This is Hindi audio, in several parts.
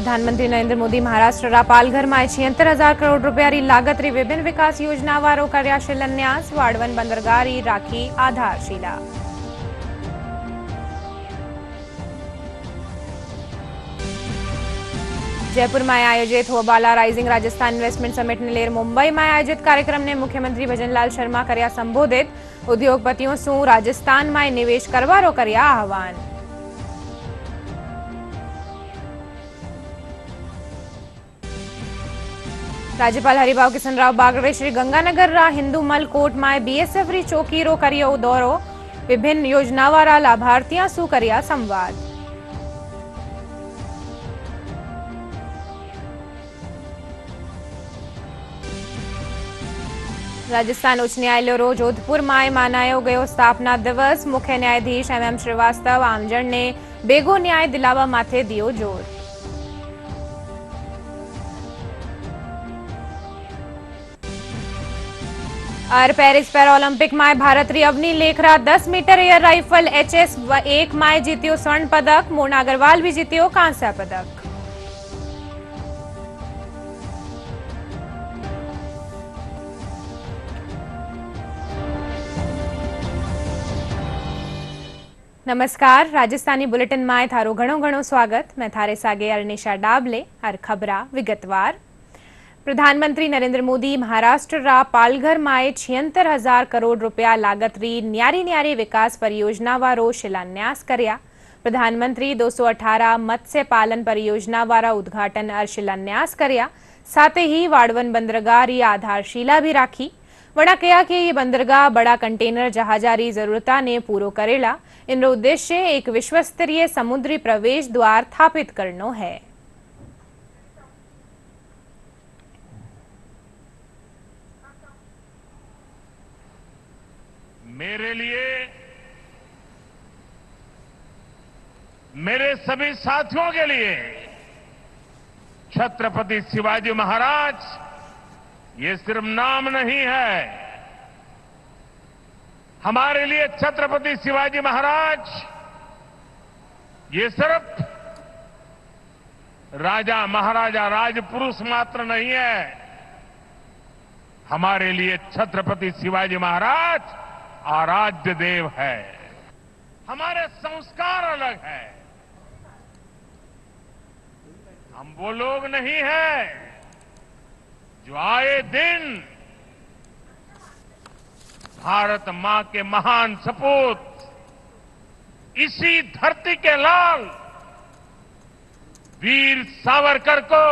प्रधानमंत्री नरेंद्र मोदी महाराष्ट्र पालघर में 76,000 करोड़ रूपिया लागत विभिन्न विकास योजना वारो कर्या शिलान्यास। वाड़वन बंदरगाह राखी आधारशिला। जयपुर में आयोजित होबाला राइजिंग राजस्थान इन्वेस्टमेंट समिट ने लेर मुंबई में आयोजित कार्यक्रम ने मुख्यमंत्री भजनलाल शर्मा कर्या संबोधित। उद्योगपतियों शू राजस्थान में निवेश करवारो कर्या आह्वान। राज्यपाल हरिभाऊ किशनराव बागड़े श्री गंगानगर रा हिंदूमल कोर्ट में बीएसएफ री चौकी रो कर्यो दौरो। विभिन्न योजना वाला लाभार्थियों शू कर्या संवाद। राजस्थान उच्च न्यायालय रो जोधपुर में मनायो गयो स्थापना दिवस। मुख्य न्यायाधीश एम श्रीवास्तव आमजन ने बेगो न्याय दिलावा माथे दियो जोर। और पेरिस पैरालंपिक में भारत री Avani Lekhara 10 metre air rifle HS-1 में जीत्यो स्वर्ण पदक। मोना अग्रवाल भी जीत्यो कांस्य पदक। नमस्कार, राजस्थानी बुलेटिन में थारो घणो घणो स्वागत। मैं थारे सागे अरनिशा डाबले। हर खबरा विगतवार। प्रधानमंत्री नरेंद्र मोदी महाराष्ट्र रा पालघर में 76,000 करोड़ रूपिया लागत री न्यारी न्यारी विकास परियोजना वारो शिलान्यास कर्या। प्रधानमंत्री 218 मत्स्य पालन परियोजना वारा उद्घाटन और शिलान्यास कर्या। साथ ही वाड़वन बंदरगाह री आधारशिला भी राखी। वड़ा कहा कि ये बंदरगाह बड़ा कंटेनर जहाजारी जरूरता ने पूरो करेला। इनरो उद्देश्य एक विश्वस्तरीय समुद्री प्रवेश द्वार स्थापित करनो है। मेरे लिए, मेरे सभी साथियों के लिए छत्रपति शिवाजी महाराज ये सिर्फ नाम नहीं है। हमारे लिए छत्रपति शिवाजी महाराज ये सिर्फ राजा महाराजा राजपुरुष मात्र नहीं है। हमारे लिए छत्रपति शिवाजी महाराज आराध्य देव है। हमारे संस्कार अलग है। हम वो लोग नहीं हैं जो आए दिन भारत मां के महान सपूत, इसी धरती के लाल वीर सावरकर को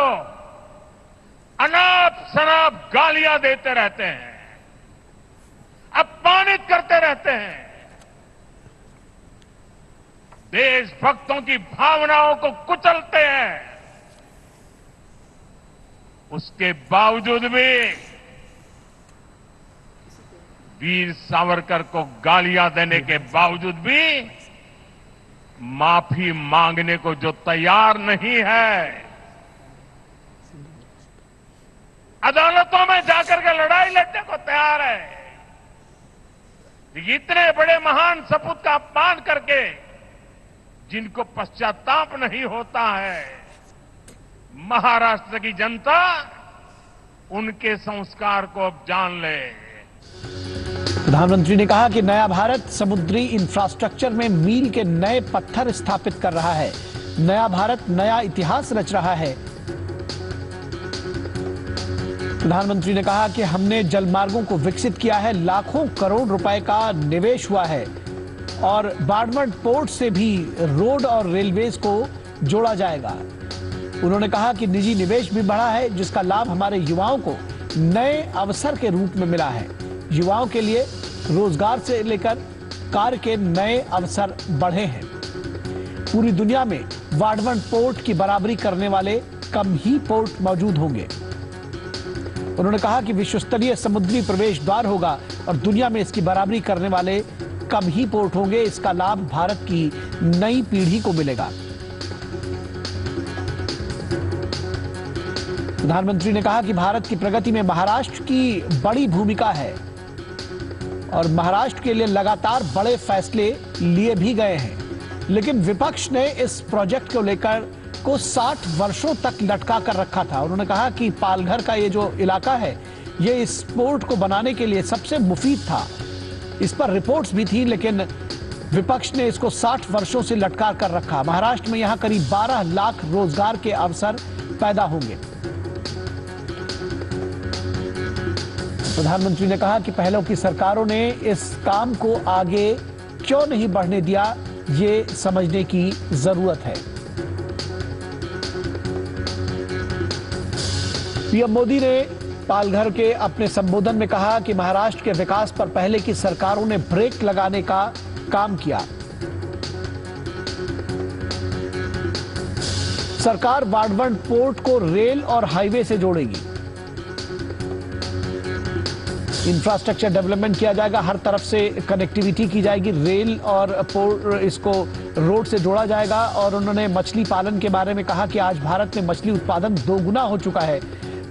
अनाप शनाप गालियां देते रहते हैं, अपमानित करते रहते हैं। देशभक्तों की भावनाओं को कुचलते हैं। उसके बावजूद भी वीर सावरकर को गालियां देने के बावजूद भी माफी मांगने को जो तैयार नहीं है, अदालतों में जाकर के लड़ाई लड़ने को तैयार है, इतने बड़े महान सपूत का अपमान करके जिनको पश्चाताप नहीं होता है, महाराष्ट्र की जनता उनके संस्कार को अब जान ले। प्रधानमंत्री ने कहा कि नया भारत समुद्री इंफ्रास्ट्रक्चर में मील के नए पत्थर स्थापित कर रहा है। नया भारत नया इतिहास रच रहा है। प्रधानमंत्री ने कहा कि हमने जलमार्गों को विकसित किया है। लाखों करोड़ रुपए का निवेश हुआ है और बाड़मेर पोर्ट से भी रोड और रेलवेज को जोड़ा जाएगा। उन्होंने कहा कि निजी निवेश भी बढ़ा है, जिसका लाभ हमारे युवाओं को नए अवसर के रूप में मिला है। युवाओं के लिए रोजगार से लेकर कार्य के नए अवसर बढ़े हैं। पूरी दुनिया में वाड़वन पोर्ट की बराबरी करने वाले कम ही पोर्ट मौजूद होंगे। उन्होंने कहा कि विश्वस्तरीय समुद्री प्रवेश द्वार होगा और दुनिया में इसकी बराबरी करने वाले कम ही पोर्ट होंगे। इसका लाभ भारत की नई पीढ़ी को मिलेगा। प्रधानमंत्री ने कहा कि भारत की प्रगति में महाराष्ट्र की बड़ी भूमिका है और महाराष्ट्र के लिए लगातार बड़े फैसले लिए भी गए हैं, लेकिन विपक्ष ने इस प्रोजेक्ट को लेकर को 60 वर्षों तक लटका कर रखा था। उन्होंने कहा कि पालघर का ये जो इलाका है, ये इस पोर्ट को बनाने के लिए सबसे मुफीद था। इस पर रिपोर्ट्स भी थी, लेकिन विपक्ष ने इसको 60 वर्षों से लटका कर रखा। महाराष्ट्र में यहां करीब 12 लाख रोजगार के अवसर पैदा होंगे। प्रधानमंत्री ने कहा कि पहले की सरकारों ने इस काम को आगे क्यों नहीं बढ़ने दिया, ये समझने की जरूरत है। पीएम मोदी ने पालघर के अपने संबोधन में कहा कि महाराष्ट्र के विकास पर पहले की सरकारों ने ब्रेक लगाने का काम किया। सरकार बाड़मेर पोर्ट को रेल और हाईवे से जोड़ेगी। इंफ्रास्ट्रक्चर डेवलपमेंट किया जाएगा, हर तरफ से कनेक्टिविटी की जाएगी, रेल और पोर्ट इसको रोड से जोड़ा जाएगा। और उन्होंने मछली पालन के बारे में कहा कि आज भारत में मछली उत्पादन 2 गुना हो चुका है।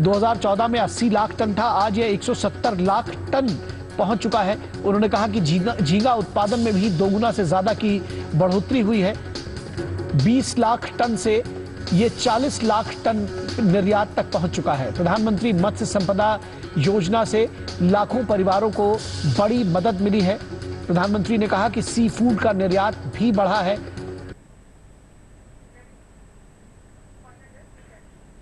2014 में 80 लाख टन था, आज यह 170 लाख टन पहुंच चुका है। उन्होंने कहा कि झींगा उत्पादन में भी 2 गुना से ज्यादा की बढ़ोतरी हुई है। 20 लाख टन से ये 40 लाख टन निर्यात तक पहुंच चुका है। प्रधानमंत्री मत्स्य संपदा योजना से लाखों परिवारों को बड़ी मदद मिली है। प्रधानमंत्री ने कहा कि सी फूड का निर्यात भी बढ़ा है।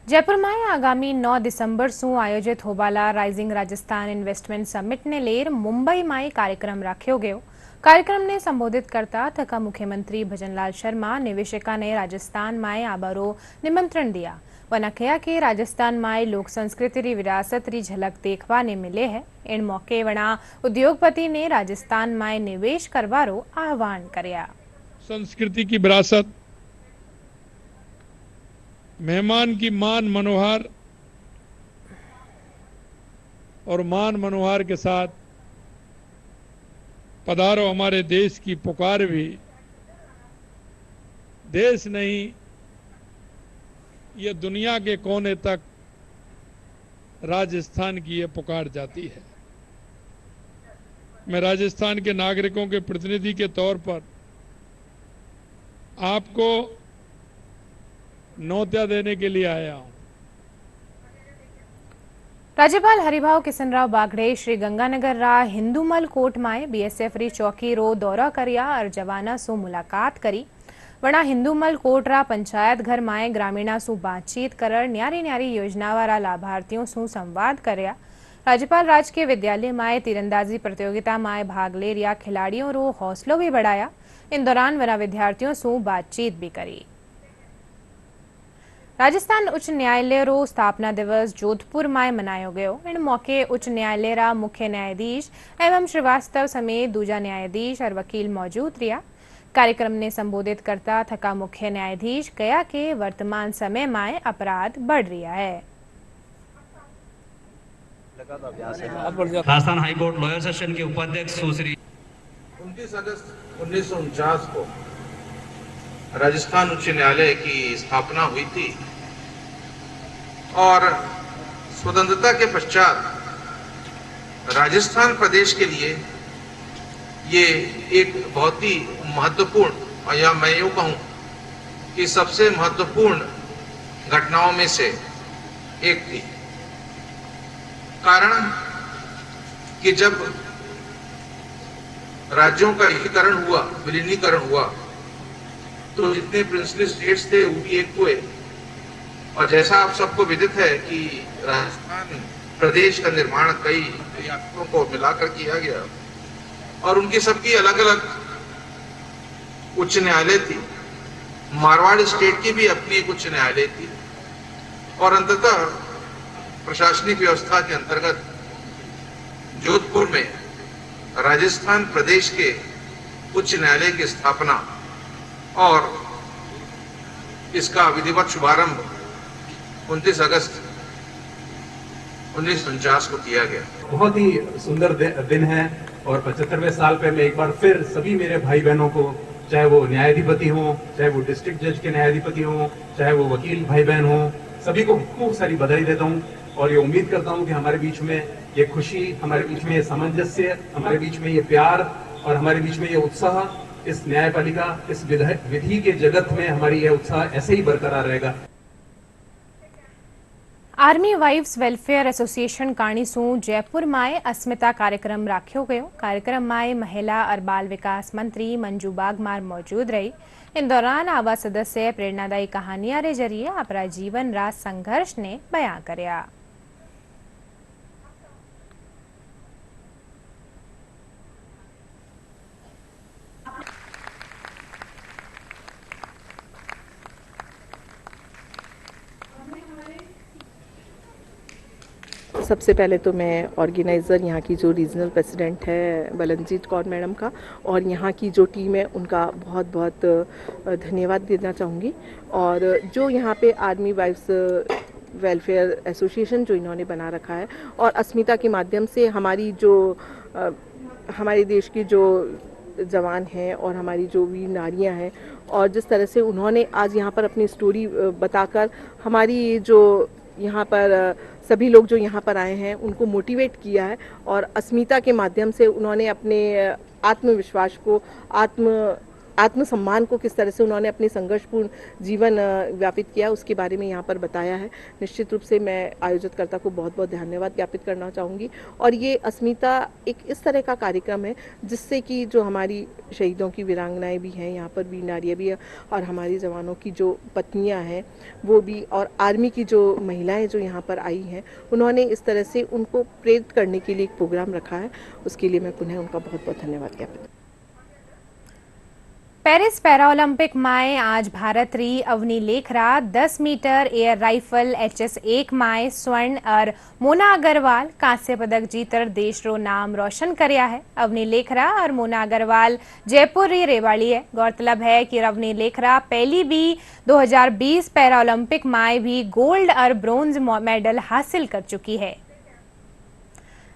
જયપુરમાં આગામી 9 ડિસેમ્બર શું આયોજિત હોવાલા રાઇઝિંગ રાજસ્થાન ઇન્વેસ્ટમેન્ટ સમિટને લેર મુંબઈમાં કાર્યક્રમ રાખ્યો ગયો। કાર્યક્રમને સંબોધિત કરતા થકા મુખ્યમંत्री ભજનલાલ શર્મા નિવેશકાને રાજસ્થાનમાં આબારો નિમંત્રણ દિया। वना कहा कि राजस्थान में लोक संस्कृति री विरासत री झलक देखवा ने मिले है। इन मौके वना उद्योगपति ने राजस्थान में निवेश करवारो आह्वान करया। संस्कृति की विरासत, मेहमान की मान मनोहार और मान मनोहार के साथ पधारो हमारे देश की पुकार भी देश नहीं, ये दुनिया के कोने तक राजस्थान की ये पुकार जाती है। मैं राजस्थान के नागरिकों के प्रतिनिधि के तौर पर आपको न्योता देने के लिए आया हूं। राज्यपाल हरिभाव किशनराव बागड़े श्री गंगानगर रा हिंदूमल कोट में बीएसएफ री चौकी रो दौरा कर्या और जवाना सु मुलाकात करी। वना हिंदूमल कोट रा पंचायत घर में ग्रामीणा सु बातचीत कर न्यारी न्यारी योजना वाला लाभार्थियों सु संवाद कर्या। राज्यपाल राजकीय विद्यालय में तीरंदाजी प्रतियोगिता में भाग ले रहा खिलाड़ियों रो हौसलो भी बढ़ाया। इन दौरान वना विद्यार्थियों सु बातचीत भी करी। राजस्थान उच्च न्यायालय रो स्थापना दिवस जोधपुर में मनायो गयो। इन मौके उच्च न्यायालय रा मुख्य न्यायाधीश एवं श्रीवास्तव समेत दूजा न्यायाधीश और वकील मौजूद रहा। कार्यक्रम ने संबोधित करता थका मुख्य न्यायाधीश कहा कि वर्तमान समय में अपराध बढ़ रहा है। राजस्थान हाईकोर्ट लॉयर सेशन के उपाध्यक्ष सुश्री 29 अगस्त 1949 को राजस्थान उच्च न्यायालय की स्थापना हुई थी और स्वतंत्रता के पश्चात राजस्थान प्रदेश के लिए ये एक बहुत ही महत्वपूर्ण, या मैं यूं कहूं कि सबसे महत्वपूर्ण घटनाओं में से एक थी। कारण कि जब राज्यों का एकीकरण हुआ, विलीनीकरण हुआ, तो जितने प्रिंसली स्टेट्स थे वो भी एक हुए। और जैसा आप सबको विदित है कि राजस्थान प्रदेश का निर्माण कई रियासतों को मिलाकर किया गया और उनकी सबकी अलग अलग उच्च न्यायालय थी। मारवाड़ स्टेट की भी अपनी एक उच्च न्यायालय थी और अंततः प्रशासनिक व्यवस्था के अंतर्गत जोधपुर में राजस्थान प्रदेश के उच्च न्यायालय की स्थापना और इसका विधिवत शुभारंभ 29 अगस्त 1949 को किया गया। बहुत ही सुंदर दिन है और 75वें साल पे मैं एक बार फिर सभी मेरे भाई बहनों को, चाहे वो न्यायाधिपति हो, चाहे वो डिस्ट्रिक्ट जज के न्यायाधिपति हो, चाहे वो वकील भाई बहन हो, सभी को खूब सारी बधाई देता हूँ और ये उम्मीद करता हूँ कि हमारे बीच में ये खुशी, हमारे बीच में ये सामंजस्य, हमारे बीच में ये प्यार और हमारे बीच में ये उत्साह इस न्यायपालिका, इस विधि के जगत में हमारी यह उत्साह ऐसे ही बरकरार रहेगा। आर्मी वाइव्स वेलफेयर एसोसिएशन काणीसू जयपुर में अस्मिता कार्यक्रम राख्यो गयो। कार्यक्रम में महिला और बाल विकास मंत्री मंजू बागमार मौजूद रही। इन दौरान आवा सदस्य प्रेरणादायी कहानियां रे जरिए अपना जीवन रा संघर्ष ने बयां कर्या। सबसे पहले तो मैं ऑर्गेनाइज़र यहाँ की जो रीजनल प्रेसिडेंट है बलनजीत कौर मैडम का और यहाँ की जो टीम है उनका बहुत बहुत धन्यवाद देना चाहूँगी। और जो यहाँ पे आर्मी वाइफ्स वेलफेयर एसोसिएशन जो इन्होंने बना रखा है और अस्मिता के माध्यम से हमारी जो हमारे देश की जो जवान हैं और हमारी जो वीर नारियाँ हैं और जिस तरह से उन्होंने आज यहाँ पर अपनी स्टोरी बताकर हमारी जो यहाँ पर सभी लोग जो यहाँ पर आए हैं उनको मोटिवेट किया है और अस्मिता के माध्यम से उन्होंने अपने आत्मविश्वास को आत्मसम्मान को किस तरह से उन्होंने अपने संघर्षपूर्ण जीवन व्यापित किया उसके बारे में यहाँ पर बताया है। निश्चित रूप से मैं आयोजककर्ता को बहुत बहुत धन्यवाद ज्ञापित करना चाहूँगी। और ये अस्मिता एक इस तरह का कार्यक्रम है जिससे कि जो हमारी शहीदों की वीरांगनाएं भी हैं, यहाँ पर वीर नारियाँ भी हैं और हमारी जवानों की जो पत्नियाँ हैं वो भी और आर्मी की जो महिलाएँ जो यहाँ पर आई हैं उन्होंने इस तरह से उनको प्रेरित करने के लिए एक प्रोग्राम रखा है। उसके लिए मैं पुनः उनका बहुत बहुत धन्यवाद ज्ञापित। पेरिस पैराओलंपिक में आज भारत री Avani Lekhara 10 metre air rifle HS1 में स्वर्ण और मोना अग्रवाल कांस्य पदक जीतर देश रो नाम रोशन करया है। अवनी लेखरा और मोना अग्रवाल जयपुर री रेवाड़ी है। गौरतलब है कि अवनी लेखरा पहली भी 2020 पैराओलंपिक में भी गोल्ड और ब्रोंज मेडल हासिल कर चुकी है।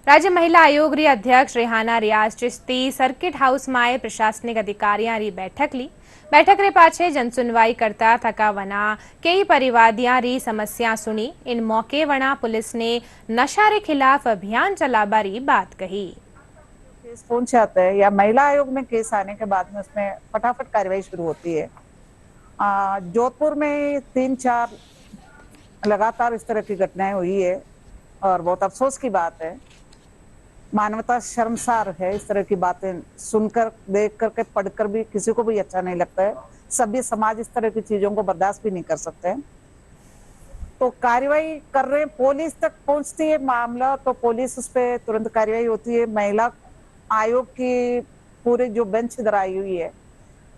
राज्य महिला आयोग री अध्यक्ष रेहाना रियाज चिश्ती सर्किट हाउस में प्रशासनिक अधिकारियों री बैठक ली। बैठक रे पाछे जनसुनवाई करता थका वना कई परिवादियां री समस्या सुनी। इन मौके वना पुलिस ने नशा रे खिलाफ अभियान चलाबा री बात कही। केस पहुंच जाता है या महिला आयोग में केस आने के बाद में उसमें फटाफट कार्रवाई शुरू होती है। जोधपुर में 3-4 लगातार इस तरह की घटनाएं हुई है और बहुत अफसोस की बात है। मानवता शर्मसार है। इस तरह की बातें सुनकर, देख करके, पढ़कर भी किसी को भी अच्छा नहीं लगता है। सभ्य समाज इस तरह की चीजों को बर्दाश्त भी नहीं कर सकते हैं। तो कार्रवाई कर रहे, पुलिस तक पहुंचती है मामला तो पुलिस उस पर तुरंत कार्रवाई होती है। महिला आयोग की पूरी जो बेंच इधर आई हुई है,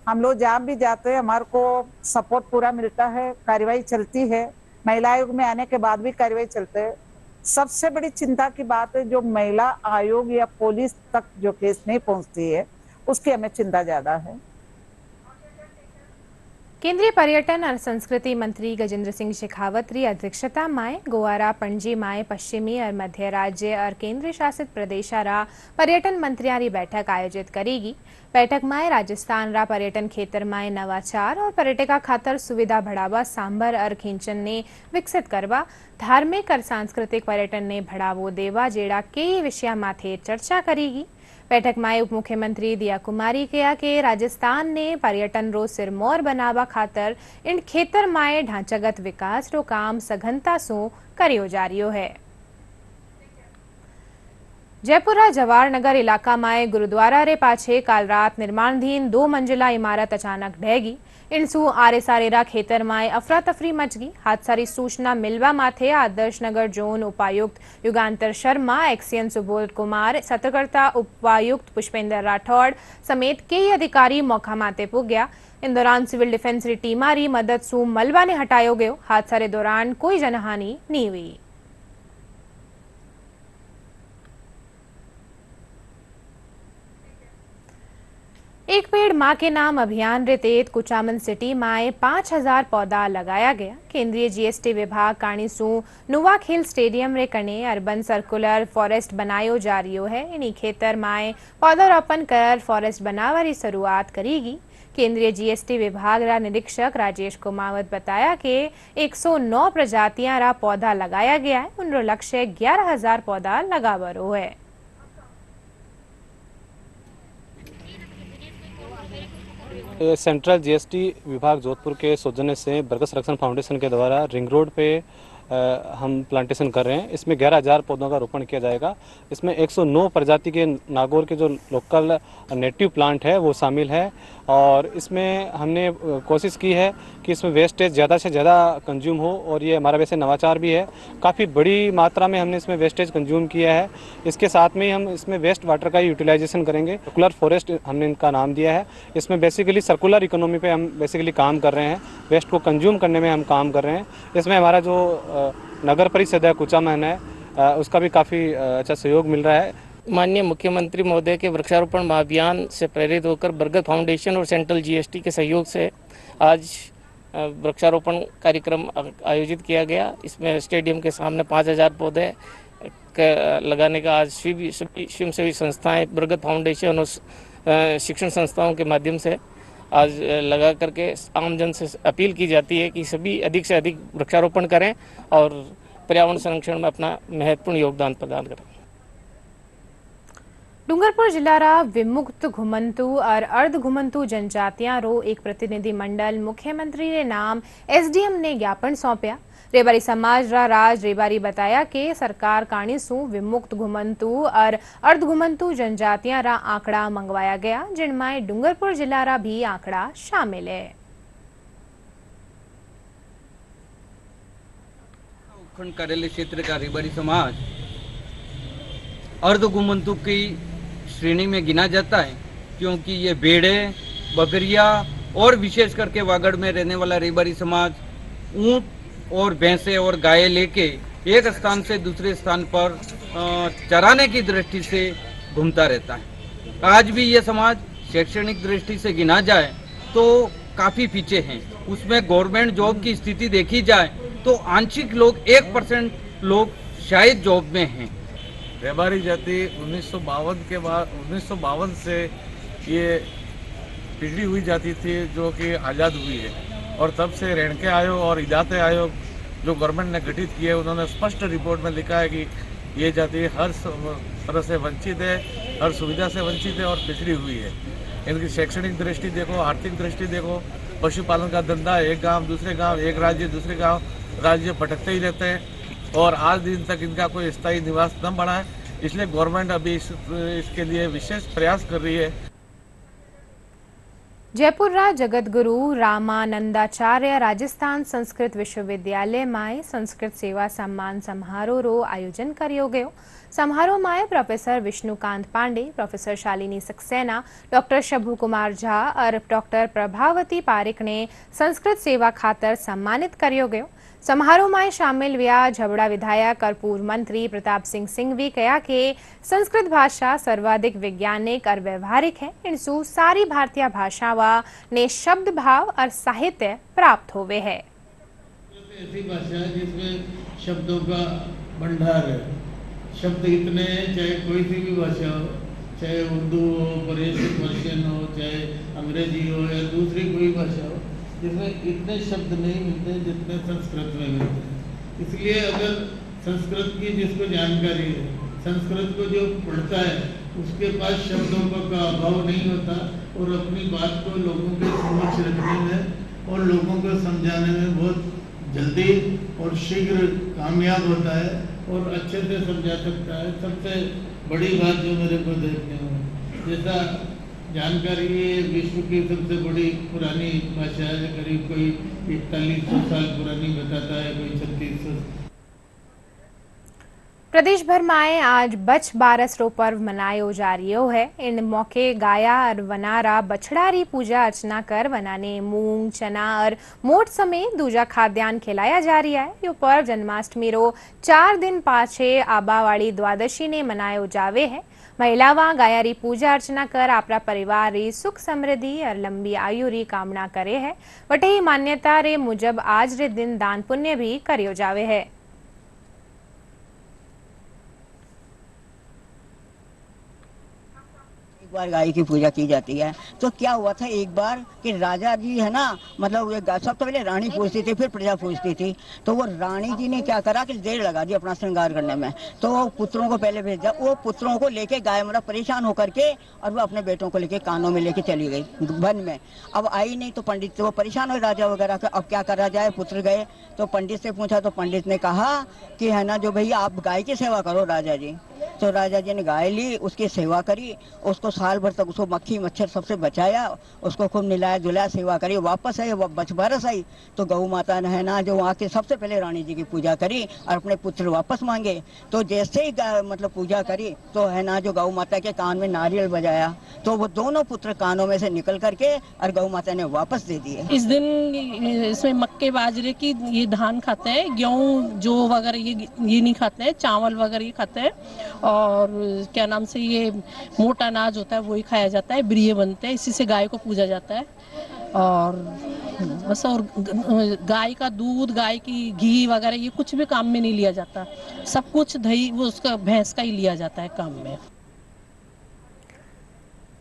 हम लोग जहाँ भी जाते हैं हमारे को सपोर्ट पूरा मिलता है, कार्रवाई चलती है। महिला आयोग में आने के बाद भी कार्रवाई चलते है। सबसे बड़ी चिंता की बात है जो महिला आयोग या पुलिस तक जो केस नहीं पहुंचती है उसकी हमें चिंता ज्यादा है। केंद्रीय पर्यटन और संस्कृति मंत्री गजेंद्र सिंह शेखावत की अध्यक्षता में गोवारा पणजी में पश्चिमी और मध्य राज्य और केंद्र शासित प्रदेशारा पर्यटन मंत्रियों की बैठक आयोजित करेगी। बैठक में राजस्थान रा पर्यटन क्षेत्र में नवाचार और पर्यटका खातर सुविधा बढ़ावा, सांभर और खींचन ने विकसित करवा, धार्मिक और सांस्कृतिक पर्यटन ने बढ़ावो देवा जेड़ा कई विषय माथे चर्चा करेगी। बैठक में उप मुख्यमंत्री दिया कुमारी कहा कि राजस्थान ने पर्यटन रो सिरमौर बनावा खातर इन क्षेत्र में ढांचागत विकास रो काम सघनता सो करियो जा रही है। जयपुरा जवाहरनगर इलाका में गुरुद्वारा रे पाछे काल रात निर्माणाधीन 2 मंजिला इमारत अचानक ढहगी। इनसू आरे सारेरा खेतर में अफरा तफरी मच गई। हादसा री सूचना मिलवा माथे आदर्श नगर जोन उपायुक्त युगांतर शर्मा, एक्सीएन सुबोध कुमार, सतर्कता उपायुक्त पुष्पेंद्र राठौड़ समेत कई अधिकारी मौका माते पुग्या। इन दौरान सिविल डिफेंस री टीमा री मदद सू मलबा ने हटायो गयो। हादसा रे दौरान कोई जनहानि नहीं हुई। एक पेड़ मां के नाम अभियान रे तहत कुचामन सिटी में 5000 पौधा लगाया गया। केंद्रीय जीएसटी विभाग काणीसू नुवा खेल स्टेडियम रे कने अर्बन सर्कुलर फॉरेस्ट बनायो जा रियो है। इन्हीं खेतर में पौधारोपण कर फॉरेस्ट बनावारी शुरुआत करेगी। केंद्रीय जीएसटी विभाग रा निरीक्षक राजेश कुमावत बताया कि 109 प्रजातियां रा पौधा लगाया गया है। उनरो लक्ष्य 11,000 पौधा लगावरो है। सेंट्रल जीएसटी विभाग जोधपुर के सौजन्य से बरगद संरक्षण फाउंडेशन के द्वारा रिंग रोड पे हम प्लांटेशन कर रहे हैं। इसमें 11,000 पौधों का रोपण किया जाएगा। इसमें 109 प्रजाति के नागौर के जो लोकल नेटिव प्लांट है वो शामिल है और इसमें हमने कोशिश की है कि इसमें वेस्टेज ज़्यादा से ज़्यादा कंज्यूम हो और ये हमारा वैसे नवाचार भी है। काफ़ी बड़ी मात्रा में हमने इसमें वेस्टेज कंज्यूम किया है। इसके साथ में ही हम इसमें वेस्ट वाटर का यूटिलाइजेशन करेंगे। सर्कुलर फॉरेस्ट हमने इनका नाम दिया है। इसमें बेसिकली सर्कुलर इकोनॉमी पे हम बेसिकली काम कर रहे हैं। वेस्ट को कंज्यूम करने में हम काम कर रहे हैं। इसमें हमारा जो नगर परिषद है कुचामन है उसका भी काफ़ी अच्छा सहयोग मिल रहा है। माननीय मुख्यमंत्री महोदय के वृक्षारोपण महाअभियान से प्रेरित होकर बरगद फाउंडेशन और सेंट्रल जीएसटी के सहयोग से आज वृक्षारोपण कार्यक्रम आयोजित किया गया। इसमें स्टेडियम के सामने 5,000 पौधे लगाने का आज सभी स्वयंसेवी संस्थाएं, बरगद फाउंडेशन और शिक्षण संस्थाओं के माध्यम से आज लगा करके आमजन से अपील की जाती है कि सभी अधिक से अधिक वृक्षारोपण करें और पर्यावरण संरक्षण में अपना महत्वपूर्ण योगदान प्रदान करें। डूंगरपुर जिल्लारा विमुक्त घुमंतु और अर्ध घुमंतु जनजातियां रो एक प्रतिनिधि मंडल मुख्यमंत्री ने नाम एसडीएम ने ज्ञापन सौंपया। रेबारी समाज रा राज रेबारी बताया कि सरकार काणीसु विमुक्त घुमंतु और अर्ध घुमंतु जनजातियां रा आंकड़ा मंगवाया गया, जिनमें डूंगरपुर जिला रा भी आंकड़ा शामिल है। उपखंड कार्यालय क्षेत्र का रेबारी समाज अर्ध घुमंतु की श्रेणी में गिना जाता है, क्योंकि ये भेड़े, बकरिया और विशेष करके वागड़ में रहने वाला रेबारी समाज ऊंट और भैंसे और गाय लेके एक स्थान से दूसरे स्थान पर चराने की दृष्टि से घूमता रहता है। आज भी ये समाज शैक्षणिक दृष्टि से गिना जाए तो काफी पीछे हैं। उसमें गवर्नमेंट जॉब की स्थिति देखी जाए तो आंशिक लोग 1% लोग शायद जॉब में हैं। रेबारी जाति 1952 से ये पिछड़ी हुई जाती थी जो कि आज़ाद हुई है और तब से रेणके आयोग और इजाते आयोग जो गवर्नमेंट ने गठित किए उन्होंने स्पष्ट रिपोर्ट में लिखा है कि ये जाति हर तरह से वंचित है, हर सुविधा से वंचित है और पिछड़ी हुई है। इनकी शैक्षणिक दृष्टि देखो, आर्थिक दृष्टि देखो, पशुपालन का धंधा, एक गांव दूसरे गांव, एक राज्य दूसरे गांव राज्य भटकते ही रहते हैं और आज दिन तक इनका कोई स्थायी निवास न बना है। इसलिए गवर्नमेंट अभी इसके लिए विशेष प्रयास कर रही है। जयपुर रा जगत गुरु रामानंदाचार्य राजस्थान संस्कृत विश्वविद्यालय में संस्कृत सेवा सम्मान समारोह रो आयोजन करियो गयो। समारोह में professor Vishnukant Pandey, professor Shalini Saxena, doctor Shambhu Kumar Jha और डॉक्टर प्रभावती पारिक ने संस्कृत सेवा खातर सम्मानित करियो गयो। समारोह में शामिल व्या झबड़ा विधायक और पूर्व मंत्री प्रताप सिंह सिंघवी कहा कि संस्कृत भाषा सर्वाधिक वैज्ञानिक और व्यवहारिक है। इनसु सारी भारतीय भाषाओं ने शब्द भाव और साहित्य प्राप्त हुए है। ऐसी भाषा है जिसमें शब्दों का भंडार है। शब्द इतने हैं, चाहे कोई सी भी भाषा हो, चाहे उर्दू हो, पर्शियन हो, चाहे अंग्रेजी हो या दूसरी कोई भाषा हो, जिसमें इतने शब्द नहीं मिलते जितने संस्कृत में मिलते हैं। इसलिए अगर संस्कृत की जिसको जानकारी है, संस्कृत को जो पढ़ता है, उसके पास शब्दों का अभाव नहीं होता और अपनी बात को लोगों के समक्ष रखने में और लोगों को समझाने में बहुत जल्दी और शीघ्र कामयाब होता है और अच्छे से समझा सकता है। सबसे बड़ी बात जो मेरे को देखने में, जैसा जानकारी ये विश्व की सबसे बड़ी पुरानी भाषा है, करीब कोई 4100 साल पुरानी बताता है, कोई 3600। प्रदेश भर में आज बछ बारस रो पर्व मनायो जा रियो है। इन मौके गाया और वनारा बछड़ा री पूजा अर्चना कर वनाने मूंग, चना और मोट समेत दूजा खाद्यान्न खिलाया जा रहा है। यो पर्व जन्माष्टमी रो 4 दिन पाछे आबावाड़ी द्वादशी ने मनायो जावे है। महिलावां गाया री पूजा अर्चना कर आपरा परिवार री सुख समृद्धि और लंबी आयु री कामना करे है। वटे ही मान्यता रे मुजब आज रे दिन दान पुण्य भी करियो जावे है। बार गाय की पूजा की जाती है। तो क्या हुआ था एक बार कि राजा जी है ना, मतलब सबसे पहले रानी पूजती थी, फिर प्रजा पूजती थी। तो वो रानी जी ने क्या करा कि देर लगा दी अपना श्रृंगार करने में, तो वो पुत्रों को पहले भेजा। वो पुत्रों को लेके गाय मतलब परेशान होकर के, और वो अपने बेटों को लेके कानों में लेके चली गई वन में। अब आई नहीं तो पंडित तो वो परेशान हो राजा वगैरह का, अब क्या करा जाए। पुत्र गए तो पंडित से पूछा, तो पंडित ने कहा कि है ना जो भैया आप गाय की सेवा करो राजा जी। तो राजा जी ने गाय ली, उसकी सेवा करी, उसको साल भर तक उसको मक्खी मच्छर सबसे बचाया, उसको खूब निलाया धुलाया, सेवा करी। वापस आई, बरस आई तो गौ माता ने है ना जो वहाँ के सबसे पहले रानी जी की पूजा करी और अपने पुत्र वापस मांगे। तो जैसे ही मतलब पूजा करी तो है ना जो गौ माता के कान में नारियल बजाया, तो वो दोनों पुत्र कानों में से निकल करके और गौ माता ने वापस दे दिए। इस दिन इसमें मक्के बाजरे की ये धान खाते हैं, गेहूँ जो वगैरह ये नहीं खाते हैं, चावल वगैरह ये खाते हैं। और क्या नाम से ये मोटा अनाज होता है वही खाया जाता है, ब्रिये बनते हैं, इसी से गाय को पूजा जाता है। और बस, और गाय का दूध, गाय की घी वगैरह ये कुछ भी काम में नहीं लिया जाता, सब कुछ दही वो उसका भैंस का ही लिया जाता है काम में।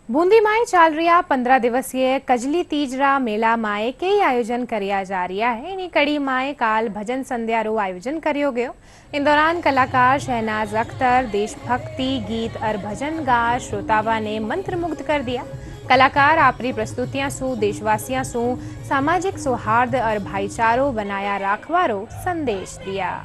बूंदी में चाल रहा 15 दिवसीय कजली तीजरा मेला में कई आयोजन कर्या जा रहा है। इन कड़ी में काल भजन संध्या रो आयोजन करियो गयो। इन दौरान कलाकार शहनाज अख्तर देशभक्ति गीत और भजन गा श्रोतावा ने मंत्रमुग्ध कर दिया। कलाकार आपरी प्रस्तुतियां सु देशवासियों सु सामाजिक सौहार्द और भाईचारो बनाया राखवारो संदेश दिया।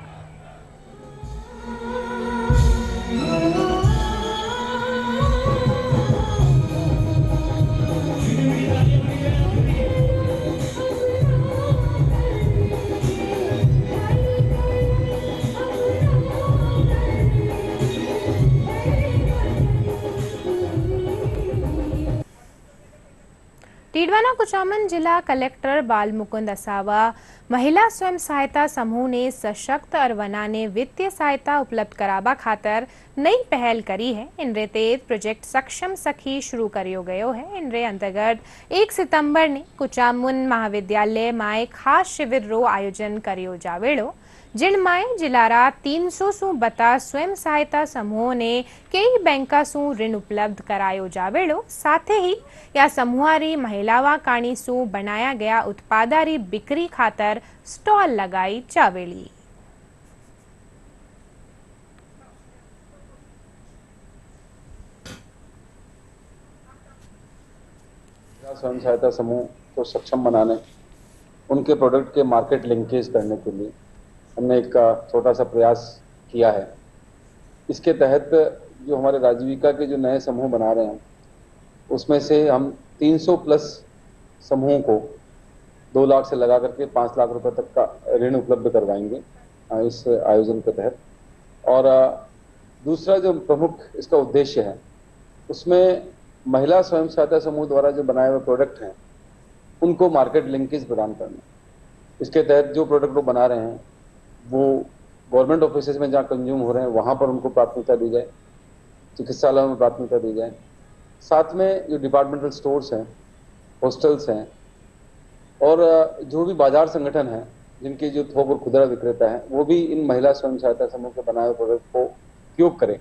टीडवाना कुचामन जिला कलेक्टर बाल मुकुंद असावा महिला स्वयं सहायता समूह ने सशक्त और वना ने वित्तीय सहायता उपलब्ध कराबा खातर नई पहल करी है। इनरे तेज प्रोजेक्ट सक्षम सखी शुरू करियो गयो है। इनरे अंतर्गत 1 सितंबर ने कुचामन महाविद्यालय में खास शिविर रो आयोजन करियो जावेड़ो, जिन में जिलारा 300 सु बता स्वयं सहायता समूहों ने कई बैंका सु ऋण उपलब्ध करायो जावेड़ो। साथ ही या समूहारी महिलावा काणी सु बनाया गया उत्पादारी बिक्री खातर स्टॉल लगाई जावेली। स्वयं सहायता समूह को सक्षम बनाने, उनके प्रोडक्ट के मार्केट लिंकेज करने के लिए हमने एक छोटा सा प्रयास किया है। इसके तहत जो हमारे राजीविका के जो नए समूह बना रहे हैं उसमें से हम 300 प्लस समूहों को 2 लाख से लगा करके 5 लाख रुपए तक का ऋण उपलब्ध करवाएंगे इस आयोजन के तहत। और दूसरा जो प्रमुख इसका उद्देश्य है उसमें महिला स्वयं सहायता समूह द्वारा जो बनाए हुए प्रोडक्ट हैं उनको मार्केट लिंकेज प्रदान करना। इसके तहत जो प्रोडक्ट वो बना रहे हैं वो गवर्नमेंट ऑफिसेज में जहाँ कंज्यूम हो रहे हैं वहाँ पर उनको प्राथमिकता दी जाए, चिकित्सालयों में प्राथमिकता दी जाए। साथ में जो डिपार्टमेंटल स्टोर्स हैं, हॉस्टल्स हैं और जो भी बाजार संगठन हैं जिनके जो थोक और खुदरा विक्रेता हैं वो भी इन महिला स्वयं सहायता समूह के बनाए हुए प्रोडक्ट को उपयोग करें,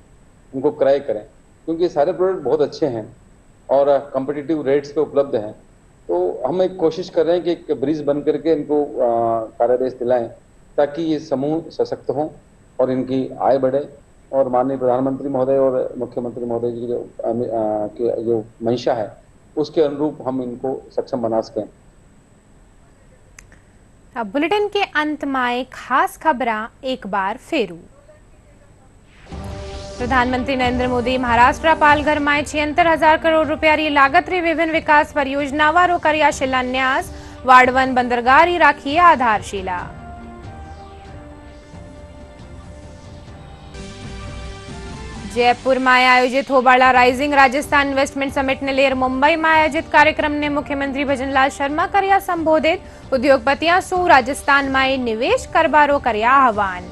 उनको क्रय करें, क्योंकि ये सारे प्रोडक्ट बहुत अच्छे हैं और कॉम्पिटिटिव रेट्स पे उपलब्ध हैं। तो हम एक कोशिश कर रहे हैं कि एक ब्रिज बन करके इनको कार्यादेश दिलाएं ताकि ये समूह सशक्त हों और इनकी आय बढ़े और माननीय प्रधानमंत्री महोदय और मुख्यमंत्री महोदय जी की जो मंशा है उसके अनुरूप हम इनको सक्षम बना सकें। अब बुलेटिन के अंत में खास खबरां एक बार फेरू। प्रधानमंत्री नरेंद्र मोदी महाराष्ट्र पालघर में 76,000 करोड़ रुपया री लागत री विभिन्न विकास परियोजनावा रो कर्या शिलान्यास। वाड़वन बंदरगाह री राखी आधारशिला। जयपुर में आयोजित होबाला राइजिंग राजस्थान इन्वेस्टमेंट समिट ने लेर मुंबई में आयोजित कार्यक्रम ने मुख्यमंत्री भजनलाल शर्मा कर्या संबोधित। उद्योगपतियों सु राजस्थान में निवेश करबारो कर्या आह्वान।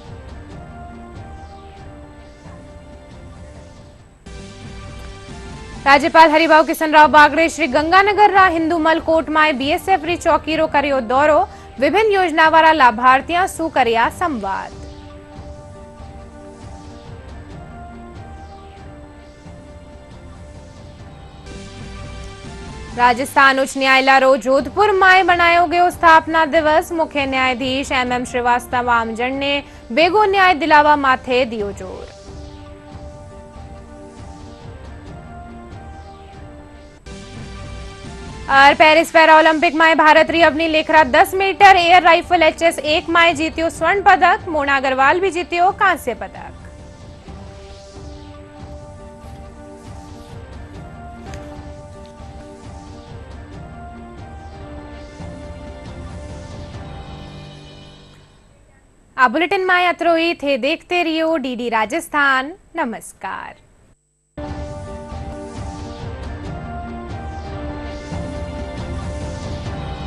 राज्यपाल हरिभाऊ किशन राव बागड़े श्री गंगानगर रा हिंदूमल कोट में बीएसएफ री चौकी रो कर्यो दौरो। विभिन्न योजना वाला लाभार्थियों सु कर्या संवाद। राजस्थान उच्च न्यायालय जोधपुर में मनायो गयो स्थापना दिवस। मुख्य न्यायाधीश MM श्रीवास्तव आमजन ने बेगो न्याय दिलावा माथे दियो जोर। और पेरिस पैरा ओलंपिक में भारत री अपनी Lekhara 10 metre air rifle HS1 में जीत्यो स्वर्ण पदक। मोना अग्रवाल भी जीत्यो कांस्य पदक। आ बुलेटिन में अत्रो ही थे। देखते रहियो DD राजस्थान। नमस्कार।